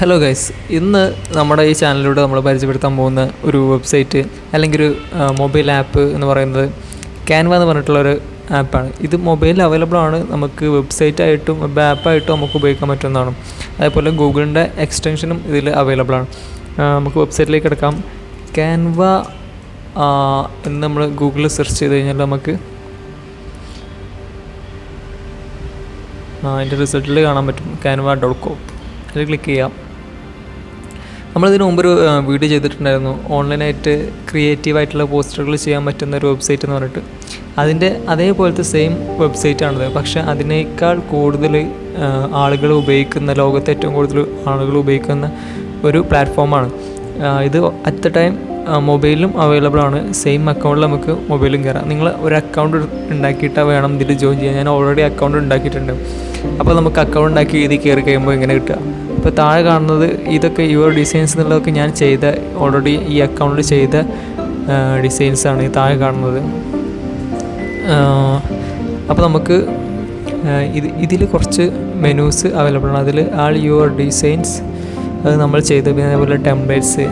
Hello guys, ഇന്ന് നമ്മുടെ ഈ ചാനലിലൂടെ നമ്മൾ പരിചയപ്പെടുത്താൻ പോകുന്ന ഒരു വെബ്സൈറ്റ് അല്ലെങ്കിൽ ഒരു മൊബൈൽ ആപ്പ് എന്ന് പറയുന്നത് ക്യാൻവ എന്ന് പറഞ്ഞിട്ടുള്ളൊരു ആപ്പാണ്. ഇത് മൊബൈലിൽ അവൈലബിൾ ആണ്. നമുക്ക് വെബ്സൈറ്റായിട്ടും വെബ് ആപ്പായിട്ടും നമുക്ക് ഉപയോഗിക്കാൻ പറ്റുന്നതാണ്. അതേപോലെ ഗൂഗിളിൻ്റെ എക്സ്റ്റൻഷനും ഇതിൽ അവൈലബിൾ ആണ്. നമുക്ക് വെബ്സൈറ്റിലേക്ക് എടുക്കാം. ക്യാൻവ എന്ന് നമ്മൾ ഗൂഗിളിൽ സെർച്ച് ചെയ്ത് കഴിഞ്ഞാൽ നമുക്ക് അതിൻ്റെ റിസൾട്ടിൽ കാണാൻ പറ്റും. canva.com അതിൽ ക്ലിക്ക് ചെയ്യാം. നമ്മളിതിന് മുമ്പൊരു വീഡിയോ ചെയ്തിട്ടുണ്ടായിരുന്നു, ഓൺലൈനായിട്ട് ക്രിയേറ്റീവായിട്ടുള്ള പോസ്റ്ററുകൾ ചെയ്യാൻ പറ്റുന്ന ഒരു വെബ്സൈറ്റ് എന്ന് പറഞ്ഞിട്ട്. അതിൻ്റെ അതേപോലത്തെ സെയിം വെബ്സൈറ്റാണിത്. പക്ഷേ അതിനേക്കാൾ കൂടുതൽ ആളുകൾ ഉപയോഗിക്കുന്ന, ലോകത്തെ ഏറ്റവും കൂടുതൽ ആളുകൾ ഉപയോഗിക്കുന്ന ഒരു പ്ലാറ്റ്ഫോമാണ് ഇത്. അറ്റ് ദ ടൈം മൊബൈലിലും അവൈലബിൾ ആണ്. സെയിം അക്കൗണ്ടിൽ നമുക്ക് മൊബൈലും കയറാം. നിങ്ങൾ ഒരു അക്കൗണ്ട് ഉണ്ടാക്കിയിട്ട് വേണം ഇതിൽ ജോയിൻ ചെയ്യാൻ. ഞാൻ ഓൾറെഡി അക്കൗണ്ട് ഉണ്ടാക്കിയിട്ടുണ്ട്. അപ്പോൾ നമുക്ക് അക്കൗണ്ട് ഉണ്ടാക്കി ഇതിൽ കയറി കഴിയുമ്പോൾ ഇങ്ങനെ കിട്ടുക. ഇപ്പോൾ താഴെ കാണുന്നത് ഇതൊക്കെ യുവർ ഡിസൈൻസ് എന്നുള്ളതൊക്കെ ഞാൻ ഓൾറെഡി ഈ അക്കൗണ്ടിൽ ചെയ്ത ഡിസൈൻസാണ് ഈ താഴെ കാണുന്നത്. അപ്പോൾ നമുക്ക് ഇതിൽ കുറച്ച് മെനൂസ് അവൈലബിൾ ആണ്. അതിൽ ആൾ യുവർ ഡിസൈൻസ് അത് നമ്മൾ ചെയ്ത്, പിന്നെ അതേപോലെ ടെംപ്ലേറ്റ്സ്.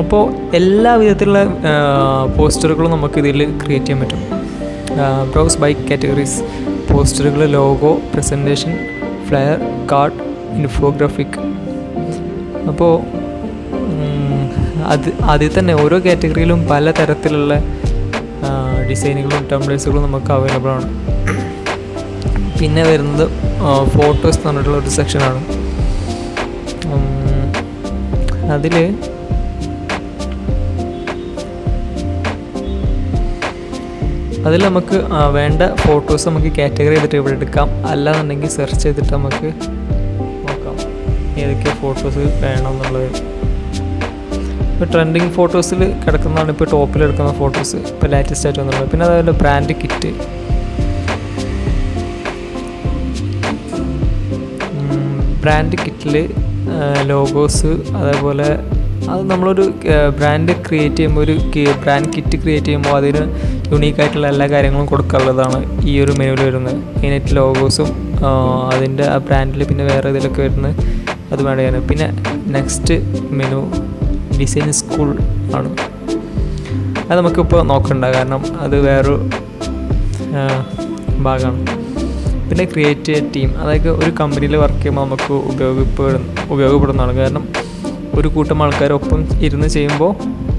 അപ്പോൾ എല്ലാ വിധത്തിലുള്ള പോസ്റ്ററുകളും നമുക്ക് ഇതിൽ ക്രിയേറ്റ് ചെയ്യാൻ പറ്റും. ബ്രൗസ് ബൈ കാറ്റഗറീസ്, പോസ്റ്ററുകൾ, logo, presentation, flyer, card, infographic. അപ്പോൾ അതിൽ തന്നെ ഓരോ കാറ്റഗറിയിലും പല തരത്തിലുള്ള ഡിസൈനുകളും ടെംപ്ലേറ്റ്സുകളും നമുക്ക് അവൈലബിൾ ആണ്. പിന്നെ വരുന്നത് ഫോട്ടോസ് എന്ന് പറഞ്ഞിട്ടുള്ള ഒരു സെക്ഷനാണ്. അതിൽ നമുക്ക് വേണ്ട ഫോട്ടോസ് നമുക്ക് കാറ്റഗറി ചെയ്തിട്ട് ഇവിടെ എടുക്കാം. അല്ലാന്നുണ്ടെങ്കിൽ സെർച്ച് ചെയ്തിട്ട് നമുക്ക് നോക്കാം ഏതൊക്കെ ഫോട്ടോസ് വേണം എന്നുള്ളത്. ഇപ്പോൾ ട്രെൻഡിങ് ഫോട്ടോസിൽ കിടക്കുന്നതാണ് ഇപ്പോൾ ടോപ്പിൽ എടുക്കുന്ന ഫോട്ടോസ്, ഇപ്പോൾ ലേറ്റസ്റ്റ് ആയിട്ട് വന്നുള്ളത്. പിന്നെ അതേപോലെ ബ്രാൻഡ് കിറ്റ്, കിറ്റിൽ ലോഗോസ്, അതേപോലെ അത് നമ്മളൊരു ബ്രാൻഡ് ക്രിയേറ്റ് ചെയ്യുമ്പോൾ, ഒരു ബ്രാൻഡ് കിറ്റ് ക്രിയേറ്റ് ചെയ്യുമ്പോൾ അതിന് യുണീക്കായിട്ടുള്ള എല്ലാ കാര്യങ്ങളും കൊടുക്കാനുള്ളതാണ് ഈ ഒരു മെനുവിൽ വരുന്നത്. മെയിനായിട്ട് ലോഗോസും അതിൻ്റെ ആ ബ്രാൻഡിൽ പിന്നെ വേറെ ഇതിലൊക്കെ വരുന്നത് അത് വേണ്ട ചെയ്യാൻ. പിന്നെ നെക്സ്റ്റ് മെനു ഡിസൈൻ സ്കൂൾ ആണ്. അത് നമുക്കിപ്പോൾ നോക്കണ്ട, കാരണം അത് വേറൊരു ഭാഗമാണ്. പിന്നെ ക്രിയേറ്റ് ടീം, അതായത് ഒരു കമ്പനിയിൽ വർക്ക് ചെയ്യുമ്പോൾ നമുക്ക് ഉപയോഗപ്പെടുന്നതാണ്. കാരണം ഒരു കൂട്ടം ആൾക്കാരൊപ്പം ഇരുന്ന് ചെയ്യുമ്പോൾ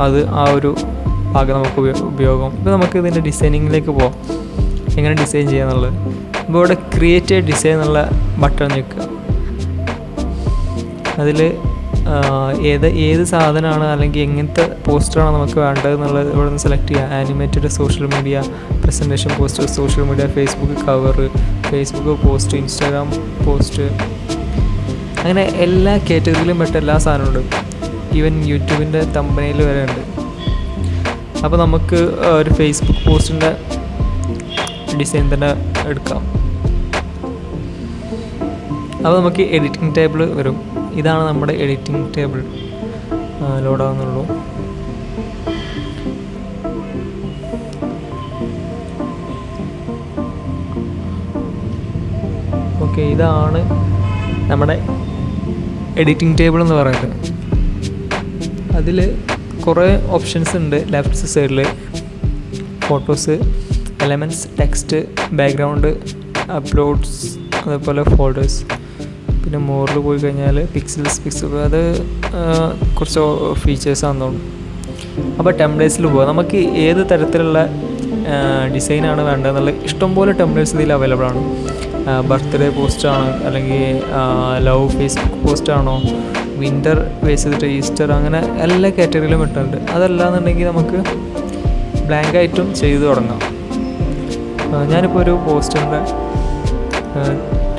അത് ആ ഒരു ഭാഗം നമുക്ക് ഉപയോഗം. ഇപ്പോൾ നമുക്ക് ഇതിൻ്റെ ഡിസൈനിങ്ങിലേക്ക് പോകാം, എങ്ങനെ ഡിസൈൻ ചെയ്യാന്നുള്ളത്. ഇപ്പോൾ ഇവിടെ ക്രിയേറ്റ് ഡിസൈൻ എന്നുള്ള ബട്ടൺ ഞെക്കുക. അതിൽ ഏത് സാധനമാണ് അല്ലെങ്കിൽ എങ്ങനത്തെ പോസ്റ്ററാണ് നമുക്ക് വേണ്ടത് എന്നുള്ളത് ഇവിടെ നിന്ന് സെലക്ട് ചെയ്യുക. Animated, social media, presentation poster, social media, Facebook cover, Facebook post, Instagram post, അങ്ങനെ എല്ലാ കാറ്റഗറിയിലും പെട്ട എല്ലാ സാധനമുണ്ട്. ഈവൻ യൂട്യൂബിൻ്റെ തമ്പനയിൽ വരെ ഉണ്ട്. അപ്പോൾ നമുക്ക് ഒരു ഫേസ്ബുക്ക് പോസ്റ്റിൻ്റെ ഡിസൈൻ തന്നെ എടുക്കാം. അപ്പോൾ നമുക്ക് എഡിറ്റിംഗ് ടേബിൾ വരും. ഇതാണ് നമ്മുടെ എഡിറ്റിംഗ് ടേബിൾ. ലോഡാകുന്നുള്ളൂ. ഓക്കെ, ഇതാണ് നമ്മുടെ എഡിറ്റിംഗ് ടേബിൾ എന്ന് പറയുന്നത്. അതിൽ കുറേ ഓപ്ഷൻസ് ഉണ്ട്. ലെഫ്റ്റ് സൈഡിൽ photos, elements, text, background, uploads, അതേപോലെ ഫോൾഡേഴ്സ്. പിന്നെ മോറിൽ പോയി കഴിഞ്ഞാൽ പിക്സൽ, അത് കുറച്ച് ഫീച്ചേഴ്സാണെന്ന് തോന്നുന്നു. അപ്പോൾ ടെംപ്ലേറ്റ്സിൽ പോവുക. നമുക്ക് ഏത് തരത്തിലുള്ള ഡിസൈനാണ് വേണ്ടതെന്നുള്ള ഇഷ്ടംപോലെ ടെംപ്ലേറ്റ്സ് ഇതിൽ അവൈലബിൾ ആണ്. ബർത്ത്ഡേ പോസ്റ്റാണ്, അല്ലെങ്കിൽ ലവ് ഫേസ്ബുക്ക് പോസ്റ്റാണോ, വിൻ്റർ ബേസ് ചെയ്തിട്ട് ഈസ്റ്റർ, അങ്ങനെ എല്ലാ കാറ്റഗറിയിലും ഇട്ടുണ്ട്. അതല്ലാന്നുണ്ടെങ്കിൽ നമുക്ക് ബ്ലാങ്കായിട്ടും ചെയ്തു തുടങ്ങാം. ഞാനിപ്പോൾ ഒരു പോസ്റ്ററിൻ്റെ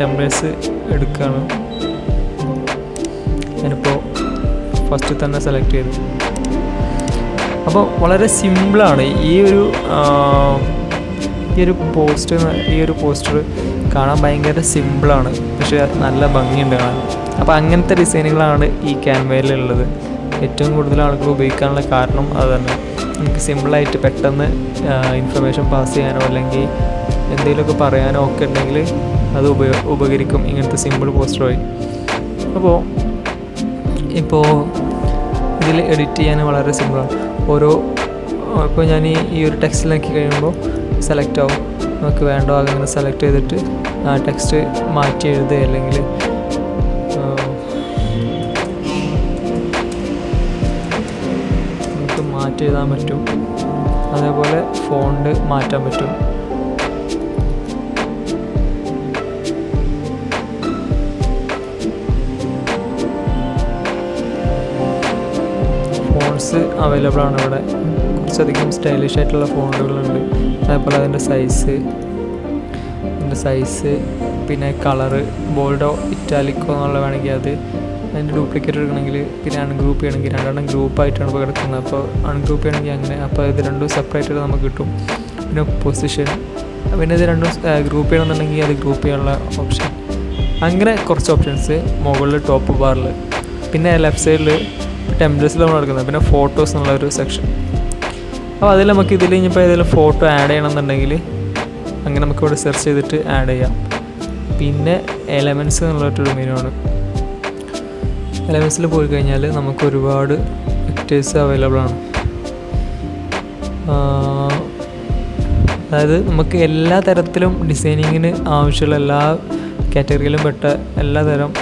ടെംപ്ലേറ്റ്സ് എടുക്കുകയാണ്. ഞാനിപ്പോൾ ഫസ്റ്റ് തന്നെ സെലക്ട് ചെയ്തു. അപ്പോൾ വളരെ സിമ്പിളാണ് ഈ ഒരു പോസ്റ്റർ കാണാൻ ഭയങ്കര സിമ്പിളാണ്, പക്ഷേ നല്ല ഭംഗിയുണ്ട് കാണാൻ. അപ്പോൾ അങ്ങനത്തെ ഡിസൈനുകളാണ് ഈ ക്യാൻവയിലുള്ളത്. ഏറ്റവും കൂടുതൽ ആളുകൾ ഉപയോഗിക്കാനുള്ള കാരണം അത് തന്നെ. നമുക്ക് സിമ്പിളായിട്ട് പെട്ടെന്ന് ഇൻഫർമേഷൻ പാസ് ചെയ്യാനോ അല്ലെങ്കിൽ എന്തെങ്കിലുമൊക്കെ പറയാനോ ഒക്കെ ഉണ്ടെങ്കിൽ അത് ഉപകരിക്കും ഇങ്ങനത്തെ സിമ്പിൾ പോസ്റ്റർ വഴി. ഇപ്പോൾ ഇതിൽ എഡിറ്റ് ചെയ്യാൻ വളരെ സിമ്പിളാണ്. ഇപ്പോൾ ഞാൻ ഈ ഒരു ടെക്സ്റ്റിലാക്കി കഴിയുമ്പോൾ സെലക്ട് ആവും. നമുക്ക് വേണ്ടോ അങ്ങനെ സെലക്ട് ചെയ്തിട്ട് ആ ടെക്സ്റ്റ് മാറ്റി എഴുതുക, അല്ലെങ്കിൽ നമുക്ക് മാറ്റി എഴുതാൻ പറ്റും. അതേപോലെ ഫോണ്ട് മാറ്റാൻ പറ്റും. ഫോൺസ് അവൈലബിൾ ആണ് ഇവിടെ. കുറച്ചധികം സ്റ്റൈലിഷ് ആയിട്ടുള്ള ഫോണ്ടുകളുണ്ട്. അതേപോലെ അതിൻ്റെ സൈസ് പിന്നെ കളറ് ബോൾഡോ ഇറ്റാലിക്കോ എന്നുള്ള വേണമെങ്കിൽ അത്, അതിൻ്റെ ഡ്യൂപ്ലിക്കേറ്റ് എടുക്കണമെങ്കിൽ പിന്നെ അൺഗ്രൂപ്പ് ചെയ്യണമെങ്കിൽ രണ്ടെണ്ണം ഗ്രൂപ്പായിട്ടാണ് ഇപ്പോൾ കിടക്കുന്നത്. അപ്പോൾ അൺഗ്രൂപ്പ് ചെയ്യണമെങ്കിൽ അങ്ങനെ. അപ്പോൾ ഇത് രണ്ടും സെപ്പറേറ്റ് ആയിട്ട് നമുക്ക് കിട്ടും. പിന്നെ പൊസിഷൻ, പിന്നെ ഇത് രണ്ടും ഗ്രൂപ്പ് ചെയ്യണമെന്നുണ്ടെങ്കിൽ അത് ഗ്രൂപ്പ് ചെയ്യാനുള്ള ഓപ്ഷൻ. അങ്ങനെ കുറച്ച് ഓപ്ഷൻസ് മുകളിൽ ടോപ്പ് ബാറിൽ. പിന്നെ ലെഫ്റ്റ് സൈഡിൽ ടെംപ്ലേറ്റ്സിൽ നമ്മൾ എടുക്കുന്നത്. പിന്നെ ഫോട്ടോസ് എന്നുള്ളൊരു സെക്ഷൻ. അപ്പോൾ അതിൽ നമുക്ക് ഇതിൽ ഇനിയിപ്പോൾ ഏതെങ്കിലും ഫോട്ടോ ആഡ് ചെയ്യണമെന്നുണ്ടെങ്കിൽ അങ്ങനെ നമുക്ക് ഇവിടെ സെർച്ച് ചെയ്തിട്ട് ആഡ് ചെയ്യാം. പിന്നെ എലമെൻറ്റ്സ് എന്നുള്ളൊരു മെനുവാണ്. എലമെൻറ്റ്സിൽ പോയി കഴിഞ്ഞാൽ നമുക്ക് ഒരുപാട് പിക്ചേഴ്സ് അവൈലബിൾ ആണ്. അതായത് നമുക്ക് എല്ലാ തരത്തിലും ഡിസൈനിങ്ങിന് ആവശ്യമുള്ള എല്ലാ കാറ്റഗറിയിലും പെട്ട എല്ലാ തരം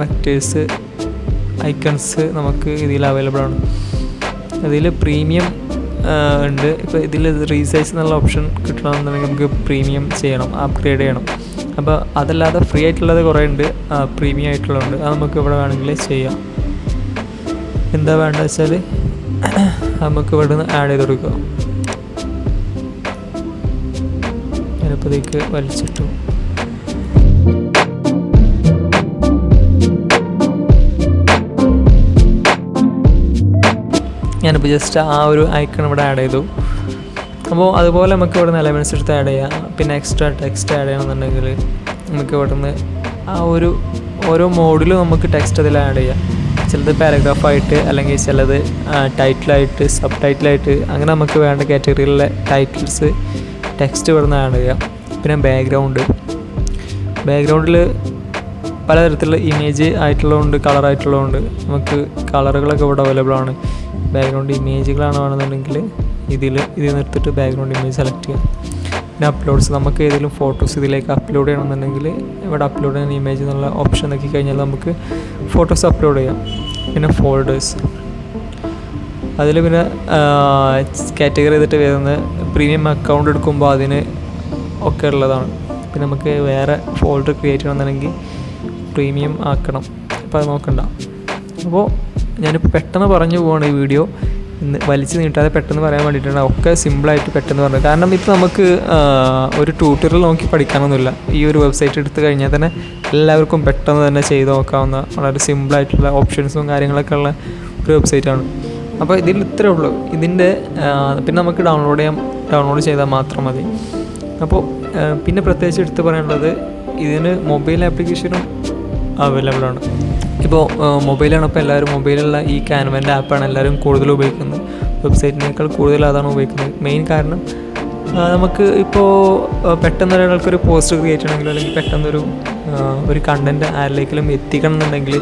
വെക്ടേഴ്സ് ഐക്കൺസ് നമുക്ക് ഇതിൽ അവൈലബിൾ ആണ്. അതിൽ പ്രീമിയം ഉണ്ട്. ഇപ്പോൾ ഇതിൽ റീസൈസ് എന്നുള്ള ഓപ്ഷൻ കിട്ടണമെന്നുണ്ടെങ്കിൽ നമുക്ക് പ്രീമിയം ചെയ്യണം, അപ്ഗ്രേഡ് ചെയ്യണം. അപ്പോൾ അതല്ലാതെ ഫ്രീ ആയിട്ടുള്ളത് കുറേ ഉണ്ട്, പ്രീമിയം ആയിട്ടുള്ളതുണ്ട്. അത് നമുക്ക് ഇവിടെ വേണമെങ്കിൽ ചെയ്യാം. എന്താ വേണ്ടത് വെച്ചാൽ നമുക്ക് ഇവിടെ നിന്ന് ആഡ് ചെയ്ത് കൊടുക്കുക. ഞാനിപ്പോൾ ഇതിലേക്ക് വലിച്ചിട്ടു. ഞാനിപ്പോൾ ജസ്റ്റ് ആ ഒരു ഐക്കൺ ഇവിടെ ആഡ് ചെയ്തു. അപ്പോൾ അതുപോലെ നമുക്ക് ഇവിടെ നിന്ന് എലമെൻറ്റ്സ് എടുത്ത് ആഡ് ചെയ്യാം. പിന്നെ എക്സ്ട്രാ ടെക്സ്റ്റ് ആഡ് ചെയ്യണമെന്നുണ്ടെങ്കിൽ നമുക്ക് ഇവിടെ നിന്ന് ആ ഒരു ഓരോ മോഡിലും നമുക്ക് ടെക്സ്റ്റ് അതിൽ ആഡ് ചെയ്യാം. ചിലത് പാരഗ്രാഫായിട്ട്, അല്ലെങ്കിൽ ചിലത് ടൈറ്റിലായിട്ട്, സബ് ടൈറ്റിലായിട്ട്, അങ്ങനെ നമുക്ക് വേണ്ട കാറ്റഗറിയിലുള്ള ടൈറ്റിൽസ് ടെക്സ്റ്റ് ഇവിടെ നിന്ന് ആഡ് ചെയ്യാം. പിന്നെ ബാക്ക്ഗ്രൗണ്ടിൽ പലതരത്തിലുള്ള ഇമേജ് ആയിട്ടുള്ളതുകൊണ്ട് കളറായിട്ടുള്ളതുകൊണ്ട് നമുക്ക് കളറുകളൊക്കെ ഇവിടെ അവൈലബിൾ ആണ്. ബാക്ക്ഗ്രൗണ്ട് ഇമേജുകളാണ് വേണമെന്നുണ്ടെങ്കിൽ ഇതിൽ നിർത്തിയിട്ട് ബാക്ക്ഗ്രൗണ്ട് ഇമേജ് സെലക്ട് ചെയ്യാം. പിന്നെ അപ്ലോഡ്സ്, നമുക്ക് ഏതെങ്കിലും ഫോട്ടോസ് ഇതിലേക്ക് അപ്ലോഡ് ചെയ്യണമെന്നുണ്ടെങ്കിൽ ഇവിടെ അപ്ലോഡ് ചെയ്യുന്ന ഇമേജ് എന്നുള്ള ഓപ്ഷൻ നോക്കി കഴിഞ്ഞാൽ നമുക്ക് ഫോട്ടോസ് അപ്ലോഡ് ചെയ്യാം. പിന്നെ ഫോൾഡേഴ്സ്, അതിൽ പിന്നെ കാറ്റഗറി ചെയ്തിട്ട് വരുന്ന പ്രീമിയം അക്കൗണ്ട് എടുക്കുമ്പോൾ അതിന് ഒക്കെ ഉള്ളതാണ്. പിന്നെ നമുക്ക് വേറെ ഫോൾഡർ ക്രിയേറ്റ് ചെയ്യണമെന്നുണ്ടെങ്കിൽ പ്രീമിയം ആക്കണം. അപ്പോൾ അത് നോക്കണ്ട. അപ്പോൾ ഞാനിപ്പോൾ പെട്ടെന്ന് പറഞ്ഞു പോവാണ് ഈ വീഡിയോ, വലിച്ചു നീട്ടാതെ പെട്ടെന്ന് പറയാൻ വേണ്ടിയിട്ടാണ്. ഒക്കെ സിമ്പിളായിട്ട് പെട്ടെന്ന് പറഞ്ഞത്. കാരണം ഇപ്പോൾ നമുക്ക് ഒരു ട്യൂട്ടോറിയൽ നോക്കി പഠിക്കാനൊന്നുമില്ല. ഈ ഒരു വെബ്സൈറ്റ് എടുത്തു കഴിഞ്ഞാൽ തന്നെ എല്ലാവർക്കും പെട്ടെന്ന് തന്നെ ചെയ്ത് നോക്കാവുന്ന വളരെ സിമ്പിളായിട്ടുള്ള ഓപ്ഷൻസും കാര്യങ്ങളൊക്കെ ഉള്ള ഒരു വെബ്സൈറ്റാണ്. അപ്പോൾ ഇതിൽ ഇത്രയേ ഉള്ളൂ. ഇതിൻ്റെ പിന്നെ നമുക്ക് ഡൗൺലോഡ് ചെയ്താൽ മാത്രം മതി. അപ്പോൾ പിന്നെ പ്രത്യേകിച്ച് എടുത്ത് പറയാനുള്ളത്, ഇതിന് മൊബൈൽ ആപ്ലിക്കേഷനും അവൈലബിൾ ആണ്. ഇപ്പോൾ മൊബൈലാണ്. ഇപ്പോൾ എല്ലാവരും മൊബൈലുള്ള ഈ ക്യാൻവൻ്റെ ആപ്പാണ് എല്ലാവരും കൂടുതൽ ഉപയോഗിക്കുന്നത്. വെബ്സൈറ്റിനേക്കാൾ കൂടുതൽ അതാണ് ഉപയോഗിക്കുന്നത്. മെയിൻ കാരണം നമുക്ക് ഇപ്പോൾ പെട്ടെന്ന് ഒരാൾക്കൊരു പോസ്റ്റ് ക്രിയേറ്റ് ചെയ്യണമെങ്കിലോ, അല്ലെങ്കിൽ പെട്ടെന്നൊരു കണ്ടൻറ്റ് ആരിലേക്കും എത്തിക്കണം എന്നുണ്ടെങ്കിൽ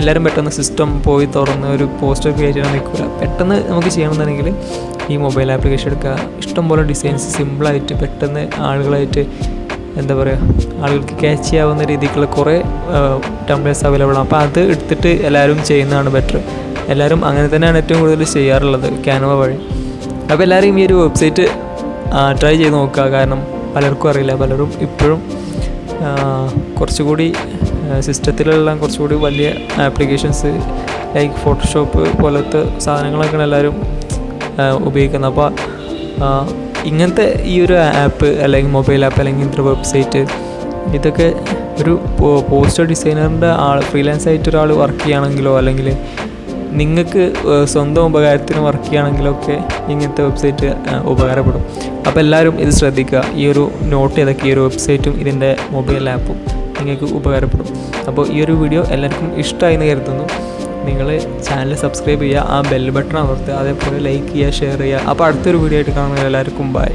എല്ലാവരും പെട്ടെന്ന് സിസ്റ്റം പോയി തുറന്ന് ഒരു പോസ്റ്റർ ക്രിയേറ്റ് ചെയ്യാൻ നിൽക്കില്ല. പെട്ടെന്ന് നമുക്ക് ചെയ്യണമെന്നുണ്ടെങ്കിൽ ഈ മൊബൈൽ ആപ്ലിക്കേഷൻ എടുക്കുക. ഇഷ്ടംപോലെ ഡിസൈൻസ് സിമ്പിളായിട്ട് പെട്ടെന്ന് ആളുകൾക്ക് ക്യാച്ച് ചെയ്യാവുന്ന രീതിക്കുള്ള കുറേ ടെംപ്ലേറ്റ്സ് അവൈലബിൾ ആണ്. അപ്പോൾ അത് എടുത്തിട്ട് എല്ലാവരും ചെയ്യുന്നതാണ് ബെറ്റർ. എല്ലാവരും അങ്ങനെ തന്നെയാണ് ഏറ്റവും കൂടുതൽ ചെയ്യാറുള്ളത്, ക്യാൻവ വഴി. അപ്പോൾ എല്ലാവരും ഈ ഒരു വെബ്സൈറ്റ് ട്രൈ ചെയ്ത് നോക്കുക. കാരണം പലർക്കും അറിയില്ല. പലരും ഇപ്പോഴും കുറച്ചുകൂടി സിസ്റ്റത്തിലുള്ള കുറച്ചുകൂടി വലിയ ആപ്ലിക്കേഷൻസ് ലൈക്ക് ഫോട്ടോഷോപ്പ് പോലത്തെ സാധനങ്ങളൊക്കെയാണ് എല്ലാവരും ഉപയോഗിക്കുന്നത്. അപ്പോൾ ഇങ്ങനത്തെ ഈ ഒരു ആപ്പ്, അല്ലെങ്കിൽ മൊബൈൽ ആപ്പ്, അല്ലെങ്കിൽ ഇങ്ങനത്തെ ഒരു വെബ്സൈറ്റ്, ഇതൊക്കെ ഒരു പോസ്റ്റർ ഡിസൈനറിൻ്റെ ഫ്രീലാൻസ് ആയിട്ട് ഒരാൾ വർക്ക് ചെയ്യുകയാണെങ്കിലോ, അല്ലെങ്കിൽ നിങ്ങൾക്ക് സ്വന്തം ഉപകാരത്തിന് വർക്ക് ചെയ്യുകയാണെങ്കിലൊക്കെ ഇങ്ങനത്തെ വെബ്സൈറ്റ് ഉപകാരപ്പെടും. അപ്പോൾ എല്ലാവരും ഇത് ശ്രദ്ധിക്കുക. ഈ ഒരു നോട്ട് ചെയ്തൊക്കെ ഈ ഒരു വെബ്സൈറ്റും ഇതിൻ്റെ മൊബൈൽ ആപ്പും നിങ്ങൾക്ക് ഉപകാരപ്പെടും. അപ്പോൾ ഈ ഒരു വീഡിയോ എല്ലാവർക്കും ഇഷ്ടമായി എന്ന് കരുതുന്നു. നിങ്ങൾ ചാനൽ സബ്സ്ക്രൈബ് ചെയ്യുക, ആ ബെൽ ബട്ടൺ അമർത്തുക, അതേപോലെ ലൈക്ക് ചെയ്യുക, ഷെയർ ചെയ്യുക. അപ്പോൾ അടുത്തൊരു വീഡിയോ ആയിട്ട് കാണുന്നത് എല്ലാവർക്കും ബൈ.